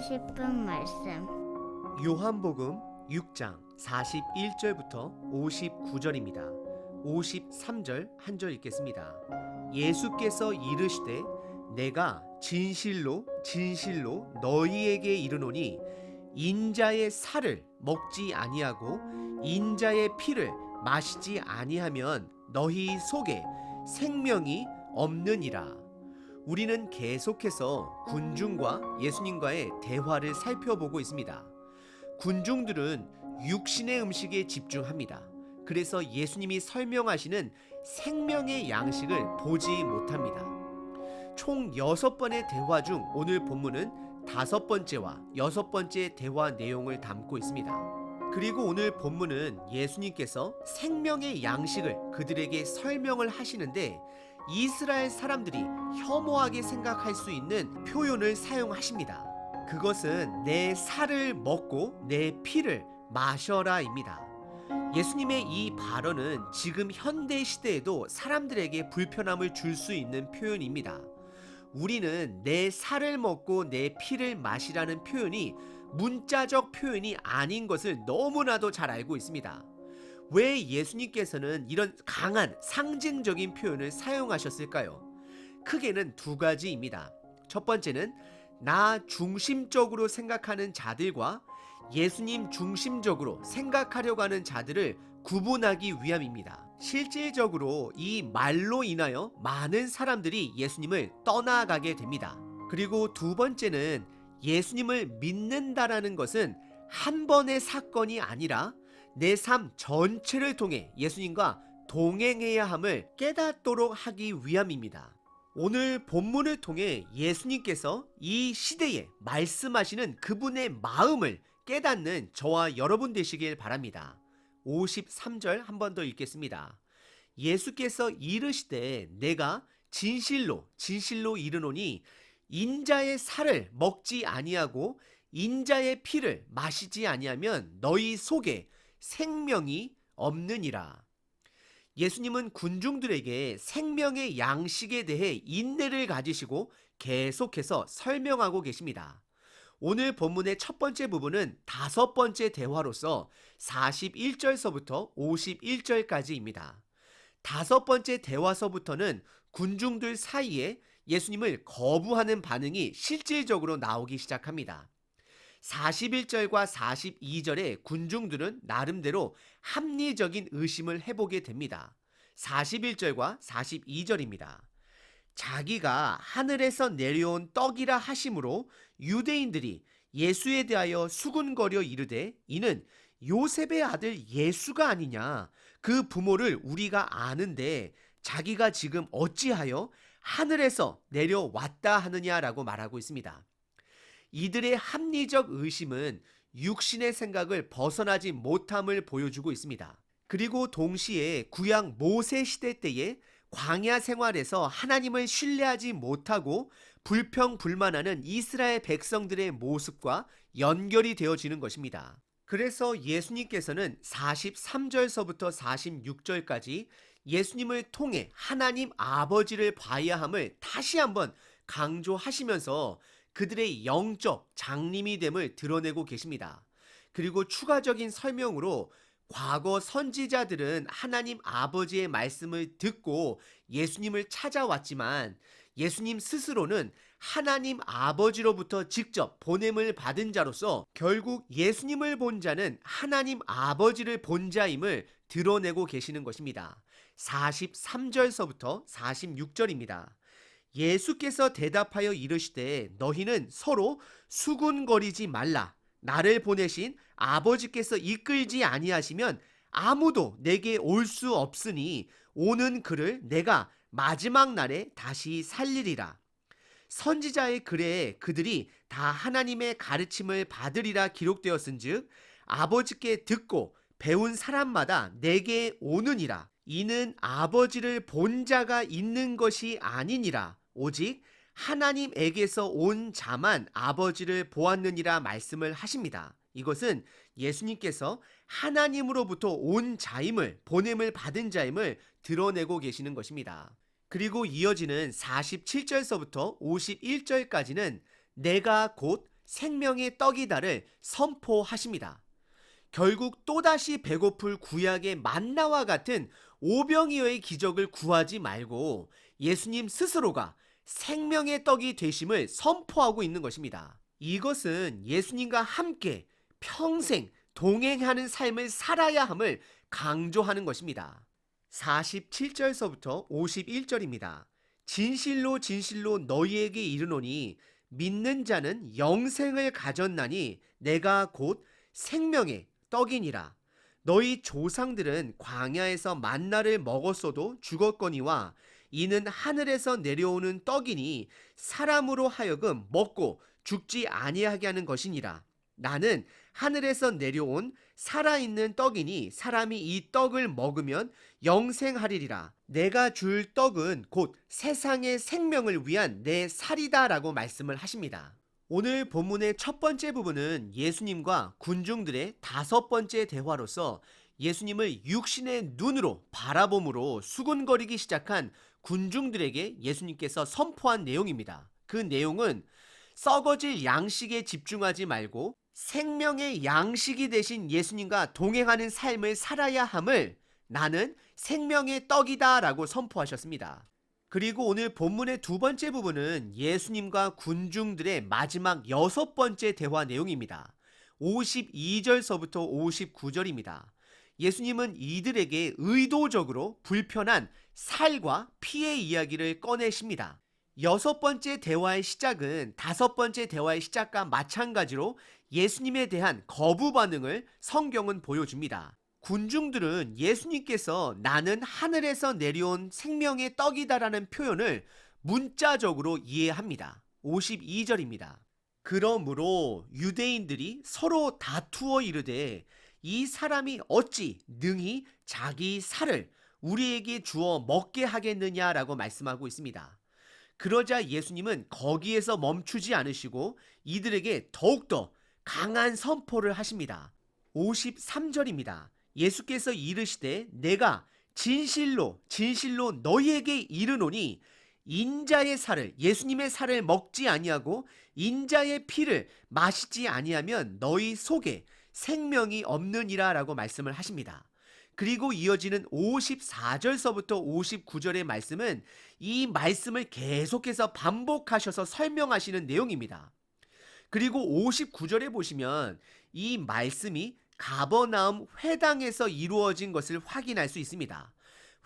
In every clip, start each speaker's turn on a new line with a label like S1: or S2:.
S1: 싶은 말씀.
S2: 요한복음 6장 41절부터 59절입니다. 53절 한 절 읽겠습니다. 예수께서 이르시되 내가 진실로 진실로 너희에게 이르노니 인자의 살을 먹지 아니하고 인자의 피를 마시지 아니하면 너희 속에 생명이 없느니라. 우리는 계속해서 군중과 예수님과의 대화를 살펴보고 있습니다. 군중들은 육신의 음식에 집중합니다. 그래서 예수님이 설명하시는 생명의 양식을 보지 못합니다. 총 6번의 대화 중 오늘 본문은 5번째와 6번째 대화 내용을 담고 있습니다. 그리고 오늘 본문은 예수님께서 생명의 양식을 그들에게 설명을 하시는데 이스라엘 사람들이 혐오하게 생각할 수 있는 표현을 사용하십니다. 그것은 내 살을 먹고 내 피를 마셔라입니다. 예수님의 이 발언은 지금 현대 시대에도 사람들에게 불편함을 줄 수 있는 표현입니다. 우리는 내 살을 먹고 내 피를 마시라는 표현이 문자적 표현이 아닌 것을 너무나도 잘 알고 있습니다. 왜 예수님께서는 이런 강한 상징적인 표현을 사용하셨을까요? 크게는 2가지입니다. 첫 번째는 나 중심적으로 생각하는 자들과 예수님 중심적으로 생각하려고 하는 자들을 구분하기 위함입니다. 실질적으로 이 말로 인하여 많은 사람들이 예수님을 떠나가게 됩니다. 그리고 2번째는 예수님을 믿는다라는 것은 한 번의 사건이 아니라 내 삶 전체를 통해 예수님과 동행해야 함을 깨닫도록 하기 위함입니다. 오늘 본문을 통해 예수님께서 이 시대에 말씀하시는 그분의 마음을 깨닫는 저와 여러분 되시길 바랍니다. 53절 한 번 더 읽겠습니다. 예수께서 이르시되 내가 진실로 진실로 이르노니 인자의 살을 먹지 아니하고 인자의 피를 마시지 아니하면 너희 속에 생명이 없느니라. 예수님은 군중들에게 생명의 양식에 대해 인내를 가지시고 계속해서 설명하고 계십니다. 오늘 본문의 첫 번째 부분은 5번째 대화로서 41절서부터 51절까지입니다. 5번째 대화서부터는 군중들 사이에 예수님을 거부하는 반응이 실질적으로 나오기 시작합니다. 41절과 42절에 군중들은 나름대로 합리적인 의심을 해보게 됩니다. 41절과 42절입니다. 자기가 하늘에서 내려온 떡이라 하심으로 유대인들이 예수에 대하여 수군거려 이르되 이는 요셉의 아들 예수가 아니냐. 그 부모를 우리가 아는데 자기가 지금 어찌하여 하늘에서 내려왔다 하느냐라고 말하고 있습니다. 이들의 합리적 의심은 육신의 생각을 벗어나지 못함을 보여주고 있습니다. 그리고 동시에 구약 모세 시대 때에 광야 생활에서 하나님을 신뢰하지 못하고 불평불만하는 이스라엘 백성들의 모습과 연결이 되어지는 것입니다. 그래서 예수님께서는 43절서부터 46절까지 예수님을 통해 하나님 아버지를 봐야 함을 다시 한번 강조하시면서 그들의 영적 장님이 됨을 드러내고 계십니다. 그리고 추가적인 설명으로 과거 선지자들은 하나님 아버지의 말씀을 듣고 예수님을 찾아왔지만 예수님 스스로는 하나님 아버지로부터 직접 보냄을 받은 자로서 결국 예수님을 본 자는 하나님 아버지를 본 자임을 드러내고 계시는 것입니다. 43절서부터 46절입니다. 예수께서 대답하여 이르시되 너희는 서로 수군거리지 말라. 나를 보내신 아버지께서 이끌지 아니하시면 아무도 내게 올 수 없으니 오는 그를 내가 마지막 날에 다시 살리리라. 선지자의 글에 그들이 다 하나님의 가르침을 받으리라 기록되었은즉 아버지께 듣고 배운 사람마다 내게 오느니라. 이는 아버지를 본 자가 있는 것이 아니니라. 오직 하나님에게서 온 자만 아버지를 보았느니라 말씀을 하십니다. 이것은 예수님께서 하나님으로부터 온 자임을, 보냄을 받은 자임을 드러내고 계시는 것입니다. 그리고 이어지는 47절서부터 51절까지는 내가 곧 생명의 떡이다를 선포하십니다. 결국 또다시 배고플 구약의 만나와 같은 오병이어의 기적을 구하지 말고 예수님 스스로가 생명의 떡이 되심을 선포하고 있는 것입니다. 이것은 예수님과 함께 평생 동행하는 삶을 살아야 함을 강조하는 것입니다. 47절서부터 51절입니다. 진실로 진실로 너희에게 이르노니 믿는 자는 영생을 가졌나니 내가 곧 생명의 떡이니라. 너희 조상들은 광야에서 만나를 먹었어도 죽었거니와 이는 하늘에서 내려오는 떡이니 사람으로 하여금 먹고 죽지 아니하게 하는 것이니라. 나는 하늘에서 내려온 살아있는 떡이니 사람이 이 떡을 먹으면 영생하리리라. 내가 줄 떡은 곧 세상의 생명을 위한 내 살이다 라고 말씀을 하십니다. 오늘 본문의 첫 번째 부분은 예수님과 군중들의 다섯 번째 대화로서 예수님을 육신의 눈으로 바라봄으로 수군거리기 시작한 군중들에게 예수님께서 선포한 내용입니다. 그 내용은 썩어질 양식에 집중하지 말고 생명의 양식이 되신 예수님과 동행하는 삶을 살아야 함을 나는 생명의 떡이다 라고 선포하셨습니다. 그리고 오늘 본문의 두 번째 부분은 예수님과 군중들의 마지막 여섯 번째 대화 내용입니다. 52절서부터 59절입니다. 예수님은 이들에게 의도적으로 불편한 살과 피의 이야기를 꺼내십니다. 여섯 번째 대화의 시작은 다섯 번째 대화의 시작과 마찬가지로 예수님에 대한 거부 반응을 성경은 보여줍니다. 군중들은 예수님께서 나는 하늘에서 내려온 생명의 떡이다라는 표현을 문자적으로 이해합니다. 52절입니다. 그러므로 유대인들이 서로 다투어 이르되 이 사람이 어찌 능히 자기 살을 우리에게 주어 먹게 하겠느냐라고 말씀하고 있습니다. 그러자 예수님은 거기에서 멈추지 않으시고 이들에게 더욱더 강한 선포를 하십니다. 53절입니다. 예수께서 이르시되 내가 진실로 진실로 너희에게 이르노니 인자의 살을 예수님의 살을 먹지 아니하고 인자의 피를 마시지 아니하면 너희 속에 생명이 없느니라 라고 말씀을 하십니다. 그리고 이어지는 54절서부터 59절의 말씀은 이 말씀을 계속해서 반복하셔서 설명하시는 내용입니다. 그리고 59절에 보시면 이 말씀이 가버나움 회당에서 이루어진 것을 확인할 수 있습니다.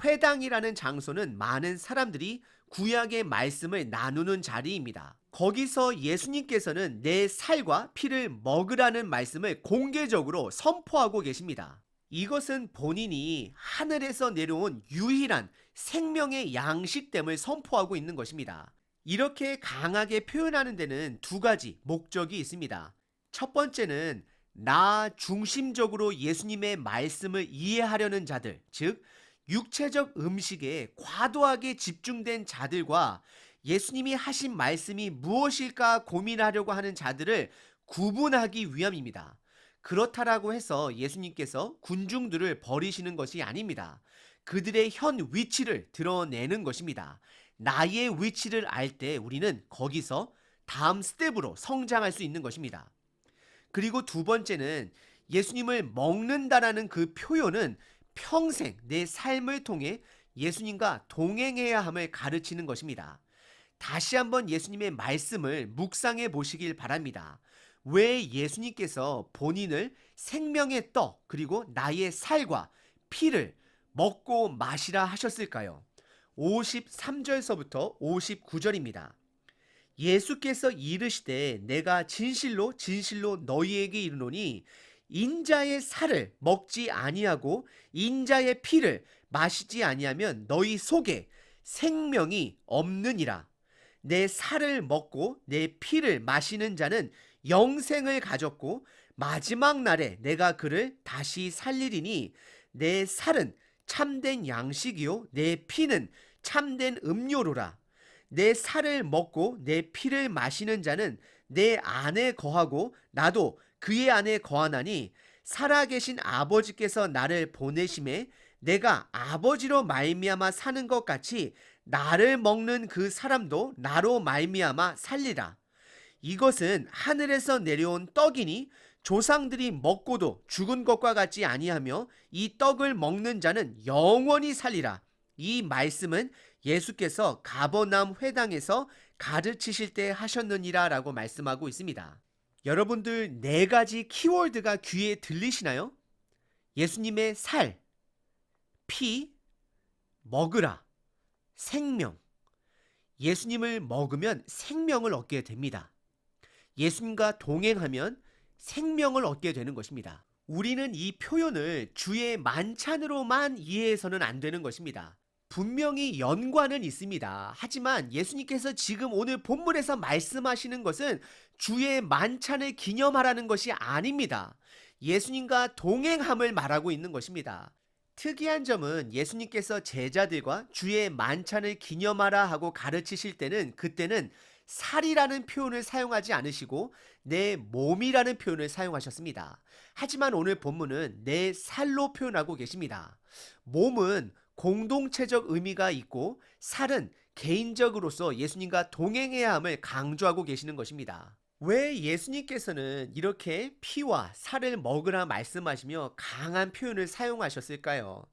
S2: 회당이라는 장소는 많은 사람들이 구약의 말씀을 나누는 자리입니다. 거기서 예수님께서는 내 살과 피를 먹으라는 말씀을 공개적으로 선포하고 계십니다. 이것은 본인이 하늘에서 내려온 유일한 생명의 양식됨을 선포하고 있는 것입니다. 이렇게 강하게 표현하는 데는 두 가지 목적이 있습니다. 첫 번째는 나 중심적으로 예수님의 말씀을 이해하려는 자들, 즉 육체적 음식에 과도하게 집중된 자들과 예수님이 하신 말씀이 무엇일까 고민하려고 하는 자들을 구분하기 위함입니다. 그렇다라고 해서 예수님께서 군중들을 버리시는 것이 아닙니다. 그들의 현 위치를 드러내는 것입니다. 나의 위치를 알 때 우리는 거기서 다음 스텝으로 성장할 수 있는 것입니다. 그리고 두 번째는 예수님을 먹는다라는 그 표현은 평생 내 삶을 통해 예수님과 동행해야 함을 가르치는 것입니다. 다시 한번 예수님의 말씀을 묵상해 보시길 바랍니다. 왜 예수님께서 본인을 생명의 떡 그리고 나의 살과 피를 먹고 마시라 하셨을까요? 53절서부터 59절입니다. 예수께서 이르시되 내가 진실로 진실로 너희에게 이르노니 인자의 살을 먹지 아니하고 인자의 피를 마시지 아니하면 너희 속에 생명이 없느니라. 내 살을 먹고 내 피를 마시는 자는 영생을 가졌고 마지막 날에 내가 그를 다시 살리리니 내 살은 참된 양식이요 내 피는 참된 음료로라. 내 살을 먹고 내 피를 마시는 자는 내 안에 거하고 나도 그의 안에 거하나니 살아계신 아버지께서 나를 보내심에 내가 아버지로 말미암아 사는 것 같이 나를 먹는 그 사람도 나로 말미암아 살리라. 이것은 하늘에서 내려온 떡이니 조상들이 먹고도 죽은 것과 같지 아니하며 이 떡을 먹는 자는 영원히 살리라. 이 말씀은 예수께서 가버나움 회당에서 가르치실 때 하셨느니라 라고 말씀하고 있습니다. 여러분들 네 가지 키워드가 귀에 들리시나요? 예수님의 살, 피, 먹으라, 생명. 예수님을 먹으면 생명을 얻게 됩니다. 예수님과 동행하면 생명을 얻게 되는 것입니다. 우리는 이 표현을 주의 만찬으로만 이해해서는 안 되는 것입니다. 분명히 연관은 있습니다. 하지만 예수님께서 지금 오늘 본문에서 말씀하시는 것은 주의 만찬을 기념하라는 것이 아닙니다. 예수님과 동행함을 말하고 있는 것입니다. 특이한 점은 예수님께서 제자들과 주의 만찬을 기념하라 하고 가르치실 때는 그때는 살이라는 표현을 사용하지 않으시고 내 몸이라는 표현을 사용하셨습니다. 하지만 오늘 본문은 내 살로 표현하고 계십니다. 몸은 공동체적 의미가 있고 살은 개인적으로서 예수님과 동행해야 함을 강조하고 계시는 것입니다. 왜 예수님께서는 이렇게 피와 살을 먹으라 말씀하시며 강한 표현을 사용하셨을까요?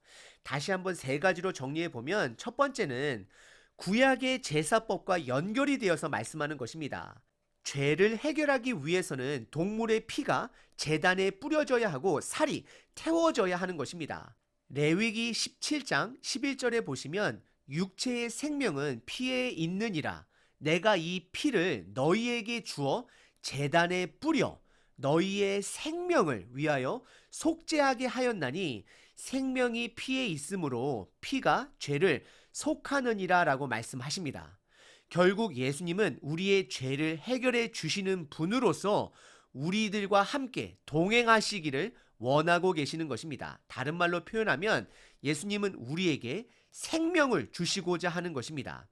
S2: 다시 한번 세 가지로 정리해 보면 첫 번째는 구약의 제사법과 연결이 되어서 말씀하는 것입니다. 죄를 해결하기 위해서는 동물의 피가 제단에 뿌려져야 하고 살이 태워져야 하는 것입니다. 레위기 17장 11절에 보시면 육체의 생명은 피에 있느니라. 내가 이 피를 너희에게 주어 제단에 뿌려 너희의 생명을 위하여 속죄하게 하였나니 생명이 피에 있으므로 피가 죄를 속하느니라 라고 말씀하십니다. 결국 예수님은 우리의 죄를 해결해 주시는 분으로서 우리들과 함께 동행하시기를 원하고 계시는 것입니다. 다른 말로 표현하면 예수님은 우리에게 생명을 주시고자 하는 것입니다.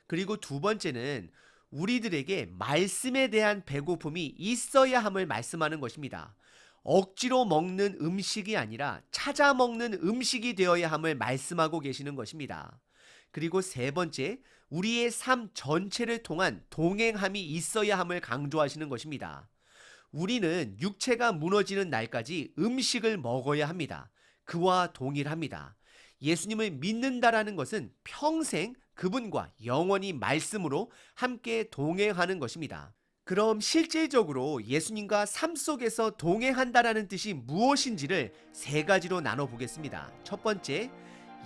S2: 그리고 두 번째는 우리들에게 말씀에 대한 배고픔이 있어야 함을 말씀하는 것입니다. 억지로 먹는 음식이 아니라 찾아 먹는 음식이 되어야 함을 말씀하고 계시는 것입니다. 그리고 세 번째, 우리의 삶 전체를 통한 동행함이 있어야 함을 강조하시는 것입니다. 우리는 육체가 무너지는 날까지 음식을 먹어야 합니다. 그와 동일합니다. 예수님을 믿는다라는 것은 평생 그분과 영원히 말씀으로 함께 동행하는 것입니다. 그럼 실질적으로 예수님과 삶 속에서 동행한다라는 뜻이 무엇인지를 세 가지로 나눠보겠습니다. 첫 번째,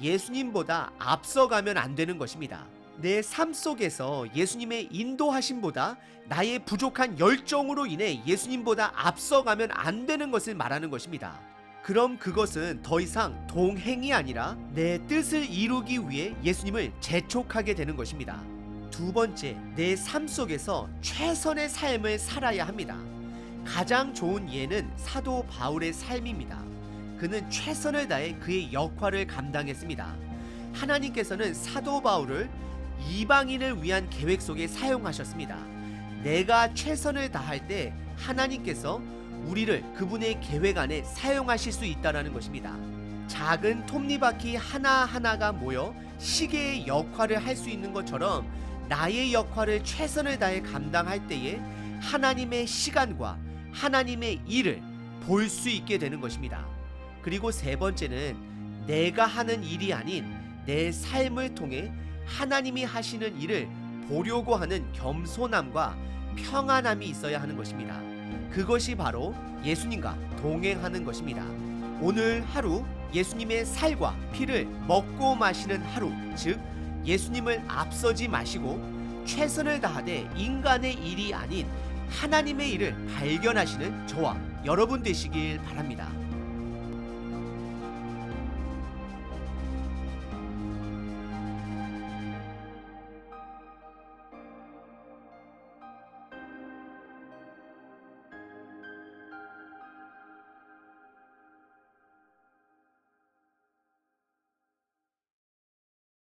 S2: 예수님보다 앞서가면 안 되는 것입니다. 내 삶 속에서 예수님의 인도하심보다 나의 부족한 열정으로 인해 예수님보다 앞서가면 안 되는 것을 말하는 것입니다. 그럼 그것은 더 이상 동행이 아니라 내 뜻을 이루기 위해 예수님을 재촉하게 되는 것입니다. 두 번째, 내 삶 속에서 최선의 삶을 살아야 합니다. 가장 좋은 예는 사도 바울의 삶입니다. 그는 최선을 다해 그의 역할을 감당했습니다. 하나님께서는 사도 바울을 이방인을 위한 계획 속에 사용하셨습니다. 내가 최선을 다할 때 하나님께서 우리를 그분의 계획 안에 사용하실 수 있다는 것입니다. 작은 톱니바퀴 하나하나가 모여 시계의 역할을 할 수 있는 것처럼 나의 역할을 최선을 다해 감당할 때에 하나님의 시간과 하나님의 일을 볼 수 있게 되는 것입니다. 그리고 세 번째는 내가 하는 일이 아닌 내 삶을 통해 하나님이 하시는 일을 보려고 하는 겸손함과 평안함이 있어야 하는 것입니다. 그것이 바로 예수님과 동행하는 것입니다. 오늘 하루 예수님의 살과 피를 먹고 마시는 하루, 즉 예수님을 앞서지 마시고 최선을 다하되 인간의 일이 아닌 하나님의 일을 발견하시는 저와 여러분 되시길 바랍니다.